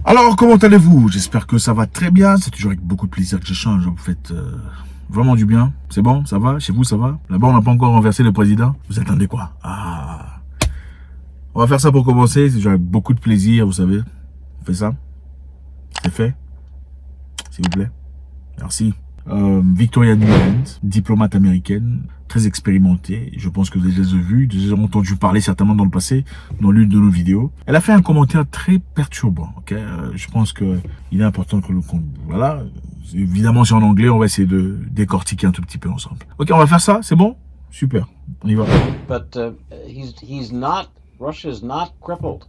Alors, comment allez-vous? J'espère que ça va très bien. C'est toujours avec beaucoup de plaisir que j'échange. Vous faites vraiment du bien. C'est bon? Ça va? Chez vous, ça va? Là-bas, on n'a pas encore renversé le président. Vous attendez quoi? Ah. On va faire ça pour commencer. C'est toujours avec beaucoup de plaisir, vous savez. On fait ça. C'est fait. S'il vous plaît. Merci. Victoria Nuland, diplomate américaine, très expérimentée. Je pense que vous avez déjà vu, déjà entendu parler certainement dans le passé, dans l'une de nos vidéos. Elle a fait un commentaire très perturbant. Ok, je pense que il est important que voilà. Évidemment, c'est en anglais, on va essayer de décortiquer un tout petit peu ensemble. Ok, on va faire ça. C'est bon? Super. On y va. But he's not. Russia's not crippled.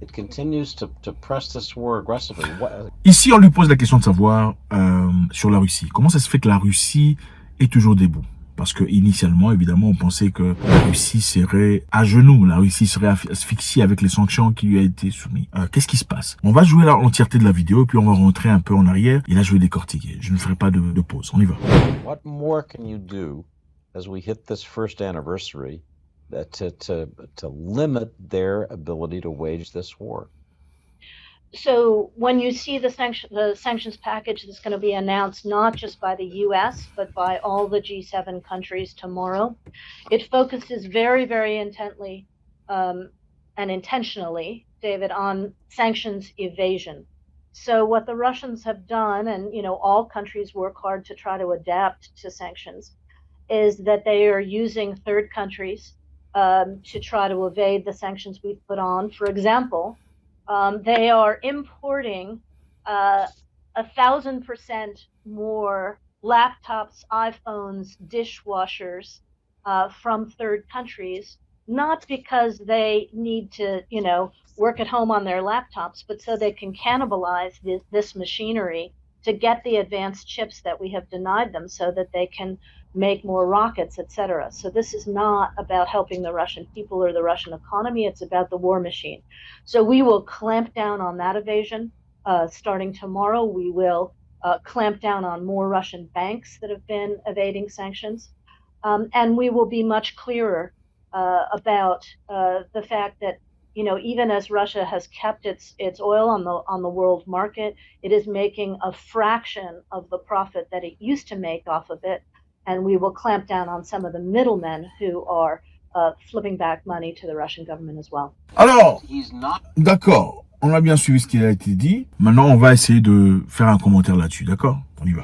It continues to press this war aggressively. Ici, on lui pose la question de savoir sur la Russie. Comment ça se fait que la Russie est toujours debout? Parce que initialement, évidemment, on pensait que la Russie serait à genoux, la Russie serait asphyxiée avec les sanctions qui lui a été soumises. Qu'est-ce qui se passe? On va jouer l'entièreté de la vidéo, et puis on va rentrer un peu en arrière, et là, je vais décortiquer. Je ne ferai pas de pause. On y va. What more can you do as we hit this first anniversary to limit their ability to wage this war? So when you see the sanctions package that's going to be announced not just by the U.S., but by all the G7 countries tomorrow, it focuses very, very intently and intentionally, David, on sanctions evasion. So what the Russians have done, and all countries work hard to try to adapt to sanctions, is that they are using third countries to try to evade the sanctions we've put on. For example, they are importing 1,000% more laptops, iPhones, dishwashers from third countries, not because they need to, work at home on their laptops, but so they can cannibalize this machinery to get the advanced chips that we have denied them so that they can make more rockets, etc. So this is not about helping the Russian people or the Russian economy. It's about the war machine. So we will clamp down on that evasion. Starting tomorrow, we will clamp down on more Russian banks that have been evading sanctions. And we will be much clearer about the fact that even as Russia has kept its oil on the world market, it is making a fraction of the profit that it used to make off of it. And we will clamp down on some of the middlemen who are flipping back money to the Russian government as well. Alors, d'accord, on a bien suivi ce qui a été dit. Maintenant, on va essayer de faire un commentaire là-dessus, d'accord? On y va.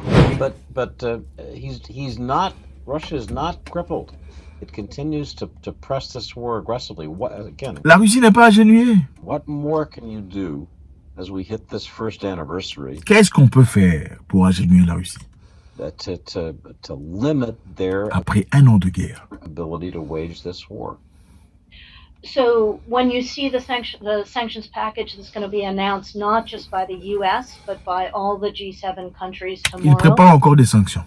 But he's not. Russia's not crippled. It continues to press this war aggressively. Again? La Russie n'est pas agenouillée. What more can you do as we hit this first anniversary? Qu'est-ce qu'on peut faire pour agenouiller la Russie? To limit their Après un an de guerre. ability to wage this war. So when you see the sanctions package that's going to be announced not just by the U.S. but by all the G7 countries tomorrow. Il prépare encore des sanctions.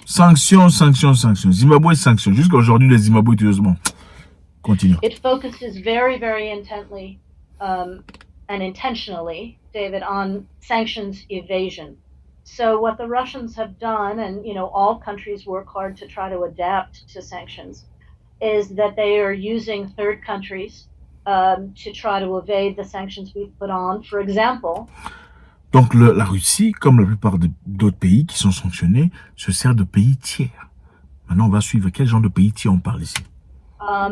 Sanctions. Zimbabwe, sanctions. Jusqu'à aujourd'hui, les Zimbabwe, curieusement. Continue. It focuses very, very intently and intentionally, David, on sanctions evasion. So what the Russians have done, and all countries work hard to try to adapt to sanctions, is that they are using third countries to try to evade the sanctions we've put on. For example. Donc la Russie, comme la plupart d'autres pays qui sont sanctionnés, se sert de pays tiers. Maintenant, on va suivre quel genre de pays tiers on parle ici.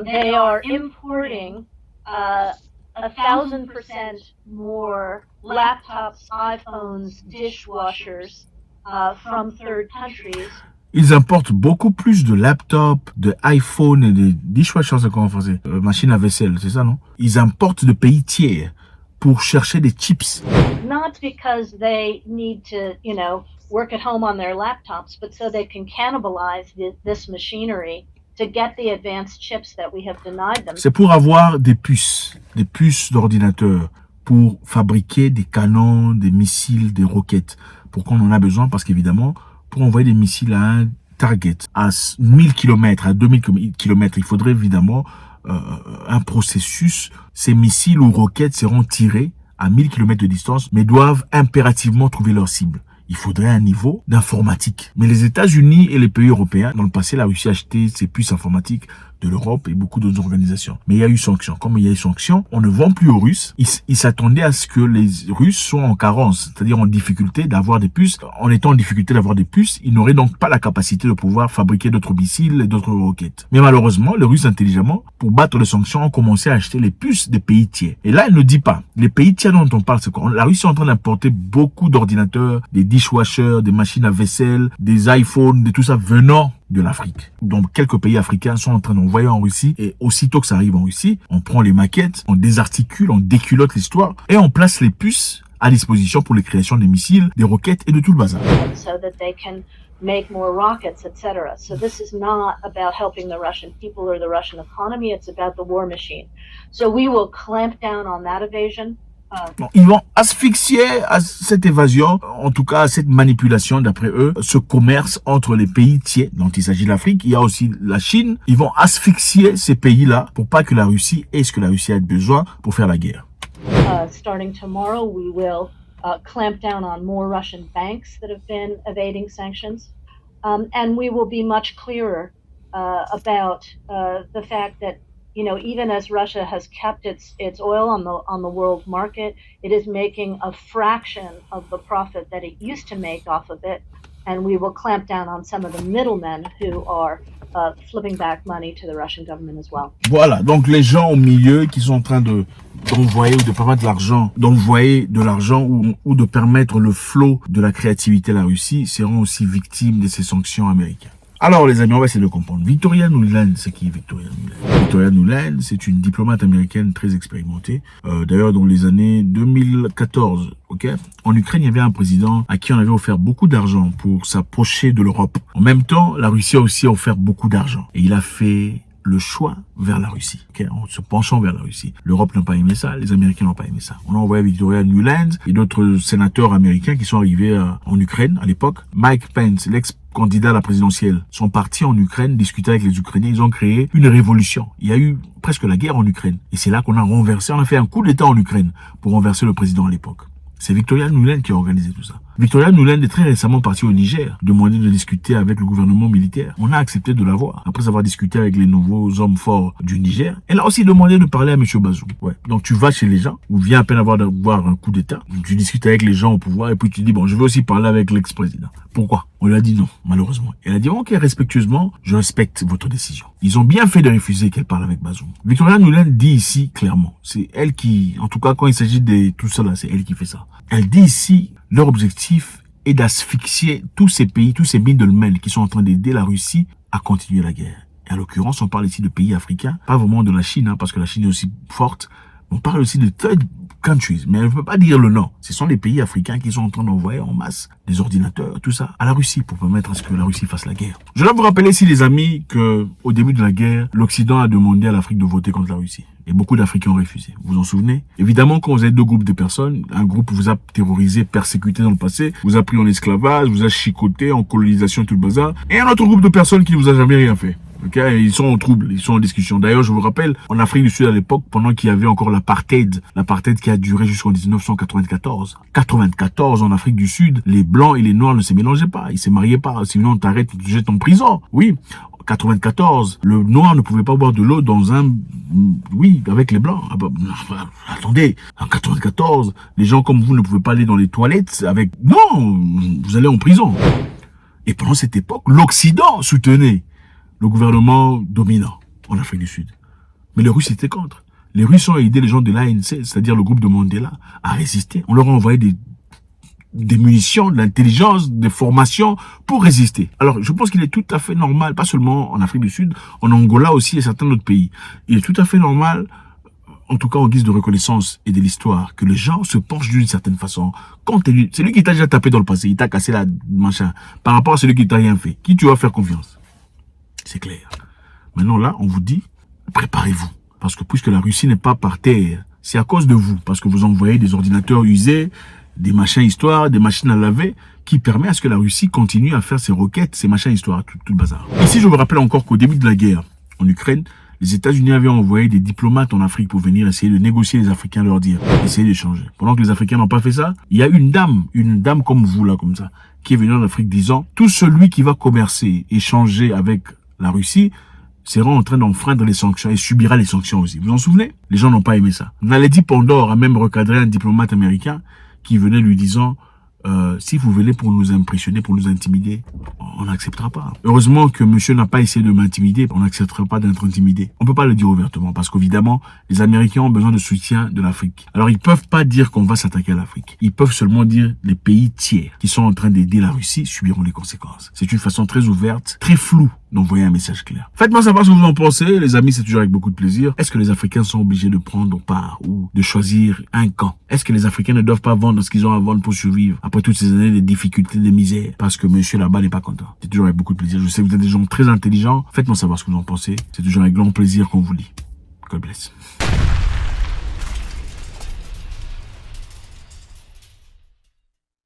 They are importing 1,000% more laptops, iPhones, dishwashers from third countries. Ils importent beaucoup plus de laptops, de iPhones et de dishwashers, c'est quoi en français? Machine à vaisselle, c'est ça, non? Ils importent de pays tiers pour chercher des chips. Not because they need to, work at home on their laptops, but so they can cannibalize this machinery to get the advanced chips that we have denied them. C'est pour avoir des puces d'ordinateur, pour fabriquer des canons, des missiles, des roquettes, pour qu'on en a besoin, parce qu'évidemment, pour envoyer des missiles à un target, à 1000 km, à 2000 km, il faudrait évidemment un processus. Ces missiles ou roquettes seront tirés à 1000 km de distance, mais doivent impérativement trouver leur cible. Il faudrait un niveau d'informatique. Mais les États-Unis et les pays européens, dans le passé, la Russie a acheté ses puces informatiques de l'Europe et beaucoup d'autres organisations. Mais il y a eu sanctions. Comme il y a eu sanctions, on ne vend plus aux Russes. Ils s'attendaient à ce que les Russes soient en carence, c'est-à-dire en difficulté d'avoir des puces. En étant en difficulté d'avoir des puces, ils n'auraient donc pas la capacité de pouvoir fabriquer d'autres missiles et d'autres roquettes. Mais malheureusement, les Russes intelligemment, pour battre les sanctions, ont commencé à acheter les puces des pays tiers. Et là, elle ne dit pas. Les pays tiers dont on parle, c'est quoi? La Russie est en train d'importer beaucoup d'ordinateurs, des dishwashers, des machines à vaisselle, des iPhones, de tout ça venant de l'Afrique. Donc, quelques pays africains sont en train d'envoyer en Russie et aussitôt que ça arrive en Russie, on prend les maquettes, on désarticule, on déculotte l'histoire et on place les puces à disposition pour les créations des missiles, des roquettes et de tout le bazar. So that they can make more rockets, etc. So this is not about helping the Russian people or the Russian economy, it's about the war machine. So we will clamp down on that evasion. Bon, ils vont asphyxier à cette évasion, en tout cas à cette manipulation, d'après eux, ce commerce entre les pays tiers, dont il s'agit de l'Afrique, il y a aussi la Chine. Ils vont asphyxier ces pays-là pour pas que la Russie ait ce que la Russie a besoin pour faire la guerre. Starting tomorrow, we will clamp down on more Russian banks that have been evading sanctions. And we will be much clearer about the fact that, you know, even as Russia has kept its oil on the world market, it is making a fraction of the profit that it used to make off of it, and we will clamp down on some of the middlemen who are flipping back money to the Russian government as well. Voilà, donc les gens au milieu qui sont en train d'envoyer ou de permettre de l'argent, d'envoyer de l'argent ou de permettre le flot de la créativité à la Russie seront aussi victimes de ces sanctions américaines. Alors les amis, on va essayer de comprendre. Victoria Nuland, c'est qui Victoria Nuland? Victoria Nuland, c'est une diplomate américaine très expérimentée. D'ailleurs, dans les années 2014, en Ukraine, il y avait un président à qui on avait offert beaucoup d'argent pour s'approcher de l'Europe. En même temps, la Russie a aussi offert beaucoup d'argent. Et il a fait le choix vers la Russie, en se penchant vers la Russie. L'Europe n'a pas aimé ça, les Américains n'ont pas aimé ça. On a envoyé Victoria Nuland et d'autres sénateurs américains qui sont arrivés en Ukraine à l'époque. Mike Pence, l'ex-candidat à la présidentielle, sont partis en Ukraine discuter avec les Ukrainiens. Ils ont créé une révolution. Il y a eu presque la guerre en Ukraine. Et c'est là qu'on a renversé, on a fait un coup d'État en Ukraine pour renverser le président à l'époque. C'est Victoria Nuland qui a organisé tout ça. Victoria Nuland est très récemment partie au Niger, demander de discuter avec le gouvernement militaire. On a accepté de la voir. Après avoir discuté avec les nouveaux hommes forts du Niger, elle a aussi demandé de parler à M. Bazoum. Ouais. Donc tu vas chez les gens, ou viens à peine d'avoir un coup d'État, tu discutes avec les gens au pouvoir, et puis tu dis, bon, je veux aussi parler avec l'ex-président. Pourquoi? On lui a dit non, malheureusement. Elle a dit, ok, respectueusement, je respecte votre décision. Ils ont bien fait de refuser qu'elle parle avec Bazoum. Victoria Nuland dit ici, clairement, c'est elle qui, en tout cas quand il s'agit de tout ça là, c'est elle qui fait ça. Elle dit ici, leur objectif est d'asphyxier tous ces pays, tous ces middlemen qui sont en train d'aider la Russie à continuer la guerre. Et en l'occurrence, on parle ici de pays africains, pas vraiment de la Chine, parce que la Chine est aussi forte. On parle aussi de third countries, mais elle ne peut pas dire le nom. Ce sont les pays africains qui sont en train d'envoyer en masse des ordinateurs, tout ça, à la Russie pour permettre à ce que la Russie fasse la guerre. Je dois vous rappeler ici, les amis, que au début de la guerre, l'Occident a demandé à l'Afrique de voter contre la Russie. Et beaucoup d'Africains ont refusé. Vous vous en souvenez? Évidemment, quand vous avez deux groupes de personnes, un groupe vous a terrorisé, persécuté dans le passé, vous a pris en esclavage, vous a chicoté, en colonisation, tout le bazar, et un autre groupe de personnes qui ne vous a jamais rien fait. Ils sont en trouble, ils sont en discussion. D'ailleurs, je vous rappelle, en Afrique du Sud à l'époque, pendant qu'il y avait encore l'apartheid qui a duré jusqu'en 1994. 94 en Afrique du Sud, les blancs et les noirs ne se mélangeaient pas, ils se mariaient pas, sinon on t'arrête, on te jette en prison. Oui. 94, le noir ne pouvait pas boire de l'eau dans un... Oui, avec les blancs. Ah bah, attendez, en 94, les gens comme vous ne pouvaient pas aller dans les toilettes avec... Non, vous allez en prison. Et pendant cette époque, l'Occident soutenait le gouvernement dominant en Afrique du Sud. Mais les Russes étaient contre. Les Russes ont aidé les gens de l'ANC, c'est-à-dire le groupe de Mandela, à résister. On leur a envoyé des munitions, de l'intelligence, des formations pour résister. Alors, je pense qu'il est tout à fait normal, pas seulement en Afrique du Sud, en Angola aussi et certains autres pays. Il est tout à fait normal, en tout cas en guise de reconnaissance et de l'histoire, que les gens se penchent d'une certaine façon. C'est lui qui t'a déjà tapé dans le passé, il t'a cassé la machin, par rapport à celui qui t'a rien fait. Qui tu vas faire confiance? C'est clair. Maintenant là, on vous dit, préparez-vous. Parce que puisque la Russie n'est pas par terre, c'est à cause de vous. Parce que vous envoyez des ordinateurs usés, des machins histoire, des machines à laver, qui permet à ce que la Russie continue à faire ses roquettes, ses machins histoire, tout le bazar. Ici, je vous rappelle encore qu'au début de la guerre en Ukraine, les États-Unis avaient envoyé des diplomates en Afrique pour venir essayer de négocier les Africains, leur dire, essayer d'échanger. Pendant que les Africains n'ont pas fait ça, il y a une dame comme vous là, comme ça, qui est venue en Afrique disant, tout celui qui va commercer, échanger avec la Russie, sera en train d'enfreindre les sanctions et subira les sanctions aussi. Vous vous en souvenez? Les gens n'ont pas aimé ça. Naledi Pandor a même recadré un diplomate américain qui venait lui disant si vous venez pour nous impressionner, pour nous intimider, on n'acceptera pas. Heureusement que monsieur n'a pas essayé de m'intimider, on n'acceptera pas d'être intimidé. On peut pas le dire ouvertement parce qu'évidemment, les Américains ont besoin de soutien de l'Afrique. Alors ils peuvent pas dire qu'on va s'attaquer à l'Afrique. Ils peuvent seulement dire les pays tiers qui sont en train d'aider la Russie subiront les conséquences. C'est une façon très ouverte, très floue d'envoyer un message clair. Faites-moi savoir ce que vous en pensez, les amis, c'est toujours avec beaucoup de plaisir. Est-ce que les Africains sont obligés de prendre part ou de choisir un camp? Est-ce que les Africains ne doivent pas vendre ce qu'ils ont à vendre pour survivre après toutes ces années de difficultés, de misère, parce que monsieur là-bas n'est pas content? C'est toujours avec beaucoup de plaisir. Je sais que vous êtes des gens très intelligents. Faites-moi savoir ce que vous en pensez. C'est toujours avec grand plaisir qu'on vous lit. God bless.